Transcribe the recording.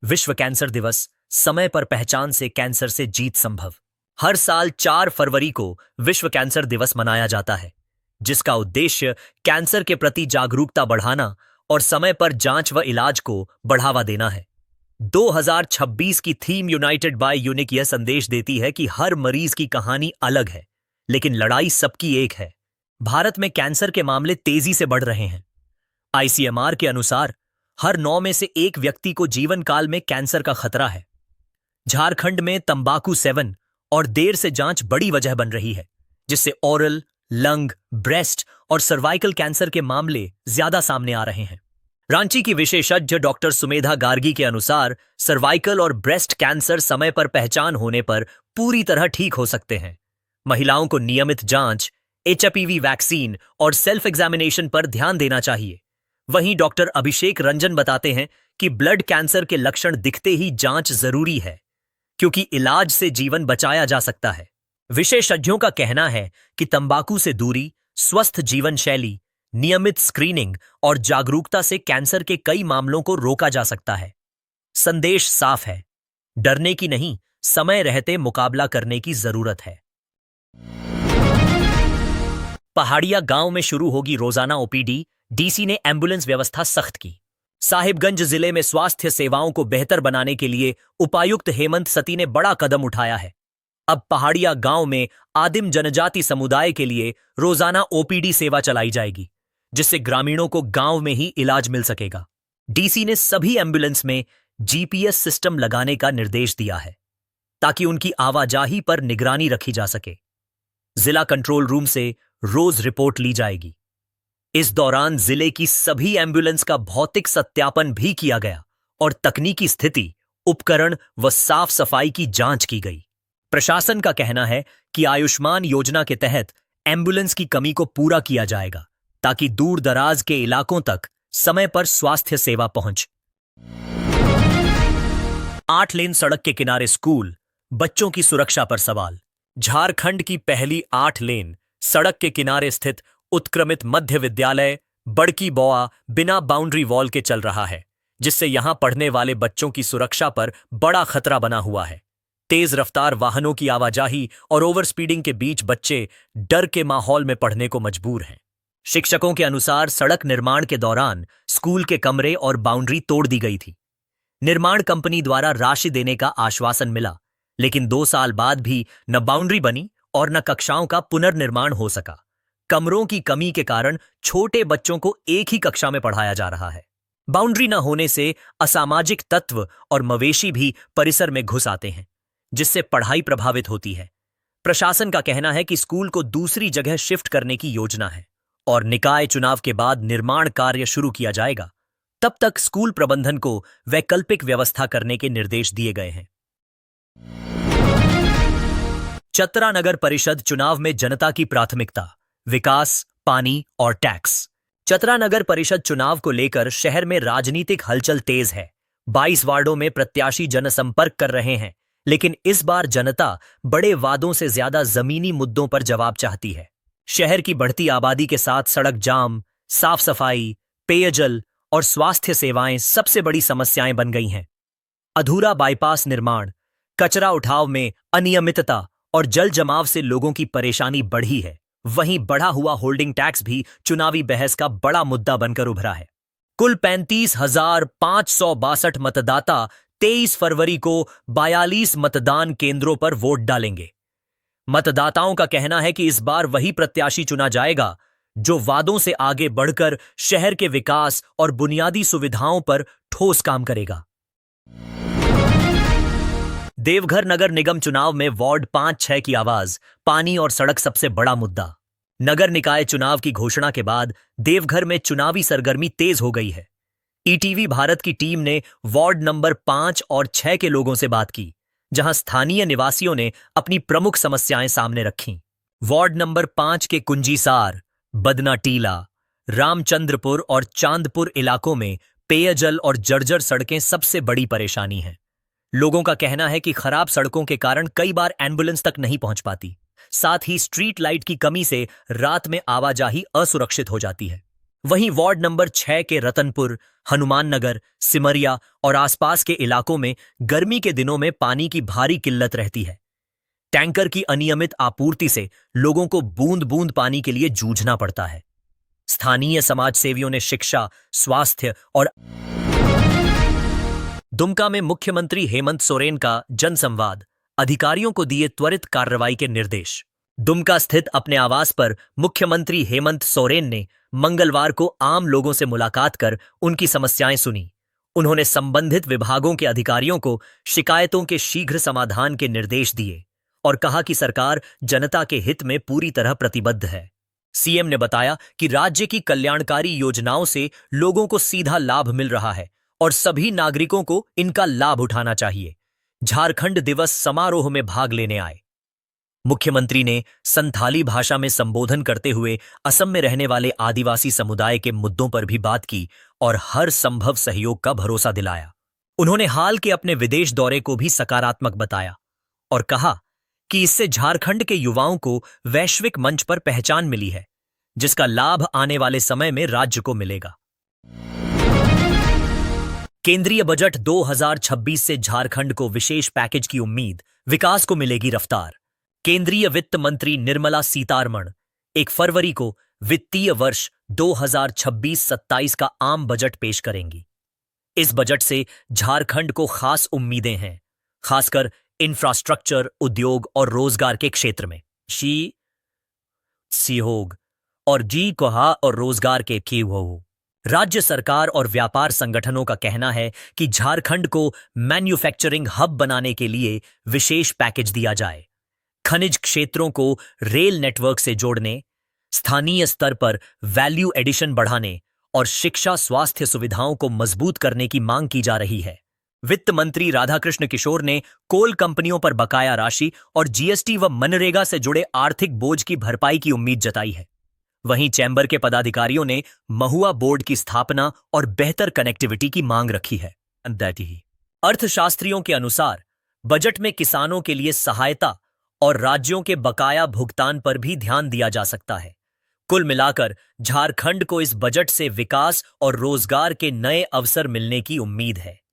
विश्व कैंसर दिवस, समय पर पहचान से कैंसर से जीत संभव। हर साल 4 फरवरी को विश्व कैंसर दिवस मनाया जाता है, जिसका उद्देश्य कैंसर के प्रति जागरूकता बढ़ाना और समय पर जांच व इलाज को बढ़ावा देना है। 2026 की थीम यूनाइटेड बाय यूनिक यह संदेश देती है कि हर मरीज की कहानी अलग है, लेकिन लड़ाई सबकी एक है। भारत में कैंसर के मामले तेजी से बढ़ रहे हैं। आईसीएमआर के अनुसार हर 9 में से 1 व्यक्ति को जीवन काल में कैंसर का खतरा है। झारखंड में तंबाकू सेवन और देर से जांच बड़ी वजह बन रही है, जिससे ओरल, लंग, ब्रेस्ट और सर्वाइकल कैंसर के मामले ज्यादा सामने आ रहे हैं। रांची की विशेषज्ञ डॉक्टर सुमेधा गार्गी के अनुसार सर्वाइकल और ब्रेस्ट कैंसर समय पर पहचान होने पर पूरी तरह ठीक हो सकते हैं। महिलाओं को नियमित जांच, एचपीवी वैक्सीन और सेल्फ एग्जामिनेशन पर ध्यान देना चाहिए। वहीं डॉक्टर अभिषेक रंजन बताते हैं कि ब्लड कैंसर के लक्षण दिखते ही जांच जरूरी है, क्योंकि इलाज से जीवन बचाया जा सकता है। विशेषज्ञों का कहना है कि तंबाकू से दूरी, स्वस्थ जीवन शैली, नियमित स्क्रीनिंग और जागरूकता से कैंसर के कई मामलों को रोका जा सकता है। संदेश साफ है, डरने की नहीं, समय रहते मुकाबला करने की जरूरत है। पहाड़िया गांव में शुरू होगी रोजाना ओपीडी, डीसी ने एम्बुलेंस व्यवस्था सख्त की। साहिबगंज जिले में स्वास्थ्य सेवाओं को बेहतर बनाने के लिए उपायुक्त हेमंत सती ने बड़ा कदम उठाया है। अब पहाड़िया गांव में आदिम जनजाति समुदाय के लिए रोजाना ओपीडी सेवा चलाई जाएगी, जिससे ग्रामीणों को गांव में ही इलाज मिल सकेगा। डीसी ने सभी एम्बुलेंस में जीपीएस सिस्टम लगाने का निर्देश दिया है, ताकि उनकी आवाजाही पर निगरानी रखी जा सके। जिला कंट्रोल रूम से रोज रिपोर्ट ली जाएगी। इस दौरान जिले की सभी एम्बुलेंस का भौतिक सत्यापन भी किया गया और तकनीकी स्थिति, उपकरण व साफ सफाई की जांच की गई। प्रशासन का कहना है कि आयुष्मान योजना के तहत एम्बुलेंस की कमी को पूरा किया जाएगा, ताकि दूर दराज के इलाकों तक समय पर स्वास्थ्य सेवा पहुंच। 8 लेन सड़क के किनारे स्कूल, बच्चों की सुरक्षा पर सवाल। झारखंड की पहली 8 लेन सड़क के किनारे स्थित उत्क्रमित मध्य विद्यालय बड़की बौआ बिना बाउंड्री वॉल के चल रहा है, जिससे यहां पढ़ने वाले बच्चों की सुरक्षा पर बड़ा खतरा बना हुआ है। तेज रफ्तार वाहनों की आवाजाही और ओवर स्पीडिंग के बीच बच्चे डर के माहौल में पढ़ने को मजबूर हैं। शिक्षकों के अनुसार सड़क निर्माण के दौरान स्कूल के कमरे और बाउंड्री तोड़ दी गई थी। निर्माण कंपनी द्वारा राशि देने का आश्वासन मिला, लेकिन 2 साल बाद भी न बाउंड्री बनी और न कक्षाओं का पुनर्निर्माण हो सका। कमरों की कमी के कारण छोटे बच्चों को एक ही कक्षा में पढ़ाया जा रहा है। बाउंड्री न होने से असामाजिक तत्व और मवेशी भी परिसर में घुस आते हैं, जिससे पढ़ाई प्रभावित होती है। प्रशासन का कहना है कि स्कूल को दूसरी जगह शिफ्ट करने की योजना है और निकाय चुनाव के बाद निर्माण कार्य शुरू किया जाएगा। तब तक स्कूल प्रबंधन को वैकल्पिक व्यवस्था करने के निर्देश दिए गए हैं। चतरा नगर परिषद चुनाव में जनता की प्राथमिकता, विकास, पानी और टैक्स। चतरा नगर परिषद चुनाव को लेकर शहर में राजनीतिक हलचल तेज है। 22 वार्डों में प्रत्याशी जनसंपर्क कर रहे हैं, लेकिन इस बार जनता बड़े वादों से ज्यादा जमीनी मुद्दों पर जवाब चाहती है। शहर की बढ़ती आबादी के साथ सड़क जाम, साफ सफाई, पेयजल और स्वास्थ्य सेवाएं सबसे बड़ी समस्याएं बन गई हैं। अधूरा बाईपास निर्माण, कचरा उठाव में अनियमितता और जल जमाव से लोगों की परेशानी बढ़ी है। वहीं बढ़ा हुआ होल्डिंग टैक्स भी चुनावी बहस का बड़ा मुद्दा बनकर उभरा है। कुल 35,562 मतदाता 23 फरवरी को 42 मतदान केंद्रों पर वोट डालेंगे। मतदाताओं का कहना है कि इस बार वही प्रत्याशी चुना जाएगा जो वादों से आगे बढ़कर शहर के विकास और बुनियादी सुविधाओं पर ठोस काम करेगा। देवघर नगर निगम चुनाव में वार्ड 5-6 की आवाज, पानी और सड़क सबसे बड़ा मुद्दा। नगर निकाय चुनाव की घोषणा के बाद देवघर में चुनावी सरगर्मी तेज हो गई है। ईटीवी भारत की टीम ने वार्ड नंबर 5 और 6 के लोगों से बात की, जहां स्थानीय निवासियों ने अपनी प्रमुख समस्याएं सामने रखीं। वार्ड नंबर 5 के कुंजीसार, बदना टीला, रामचंद्रपुर और चांदपुर इलाकों में पेयजल और जर्जर सड़कें सबसे बड़ी परेशानी हैं। लोगों का कहना है कि खराब सड़कों के कारण कई बार एम्बुलेंस तक नहीं पहुंच पाती। साथ ही स्ट्रीट लाइट की कमी से रात में आवाजाही असुरक्षित हो जाती है। वहीं वार्ड नंबर 6 के रतनपुर, हनुमान नगर, सिमरिया और आसपास के इलाकों में गर्मी के दिनों में पानी की भारी किल्लत रहती है। टैंकर की अनियमित आपूर्ति से लोगों को बूंद बूंद पानी के लिए जूझना पड़ता है। स्थानीय समाज सेवियों ने शिक्षा, स्वास्थ्य और दुमका में मुख्यमंत्री हेमंत सोरेन का जनसंवाद, अधिकारियों को दिए त्वरित कार्रवाई के निर्देश। दुमका स्थित अपने आवास पर मुख्यमंत्री हेमंत सोरेन ने मंगलवार को आम लोगों से मुलाकात कर उनकी समस्याएं सुनी। उन्होंने संबंधित विभागों के अधिकारियों को शिकायतों के शीघ्र समाधान के निर्देश दिए और कहा कि सरकार जनता के हित में पूरी तरह प्रतिबद्ध है। सीएम ने बताया कि राज्य की कल्याणकारी योजनाओं से लोगों को सीधा लाभ मिल रहा है और सभी नागरिकों को इनका लाभ उठाना चाहिए। झारखंड दिवस समारोह में भाग लेने आए मुख्यमंत्री ने संथाली भाषा में संबोधन करते हुए असम में रहने वाले आदिवासी समुदाय के मुद्दों पर भी बात की और हर संभव सहयोग का भरोसा दिलाया। उन्होंने हाल के अपने विदेश दौरे को भी सकारात्मक बताया और कहा कि इससे झारखंड के युवाओं को वैश्विक मंच पर पहचान मिली है, जिसका लाभ आने वाले समय में राज्य को मिलेगा। केंद्रीय बजट 2026 से झारखंड को विशेष पैकेज की उम्मीद, विकास को मिलेगी रफ्तार। केंद्रीय वित्त मंत्री निर्मला सीतारमण 1 फरवरी को वित्तीय वर्ष 2026-27 का आम बजट पेश करेंगी। इस बजट से झारखंड को खास उम्मीदें हैं, खासकर इंफ्रास्ट्रक्चर, उद्योग और रोजगार के क्षेत्र में। सहयोग और जी कोहा और रोजगार के हो। राज्य सरकार और व्यापार संगठनों का कहना है कि झारखंड को मैन्युफैक्चरिंग हब बनाने के लिए विशेष पैकेज दिया जाए। खनिज क्षेत्रों को रेल नेटवर्क से जोड़ने, स्थानीय स्तर पर वैल्यू एडिशन बढ़ाने और शिक्षा, स्वास्थ्य सुविधाओं को मजबूत करने की मांग की जा रही है। वित्त मंत्री राधाकृष्ण किशोर ने कोल कंपनियों पर बकाया राशि और जीएसटी व मनरेगा से जुड़े आर्थिक बोझ की भरपाई की उम्मीद जताई है। वहीं चैंबर के पदाधिकारियों ने महुआ बोर्ड की स्थापना और बेहतर कनेक्टिविटी की मांग रखी है। अर्थशास्त्रियों के अनुसार बजट में किसानों के लिए सहायता और राज्यों के बकाया भुगतान पर भी ध्यान दिया जा सकता है। कुल मिलाकर झारखंड को इस बजट से विकास और रोजगार के नए अवसर मिलने की उम्मीद है।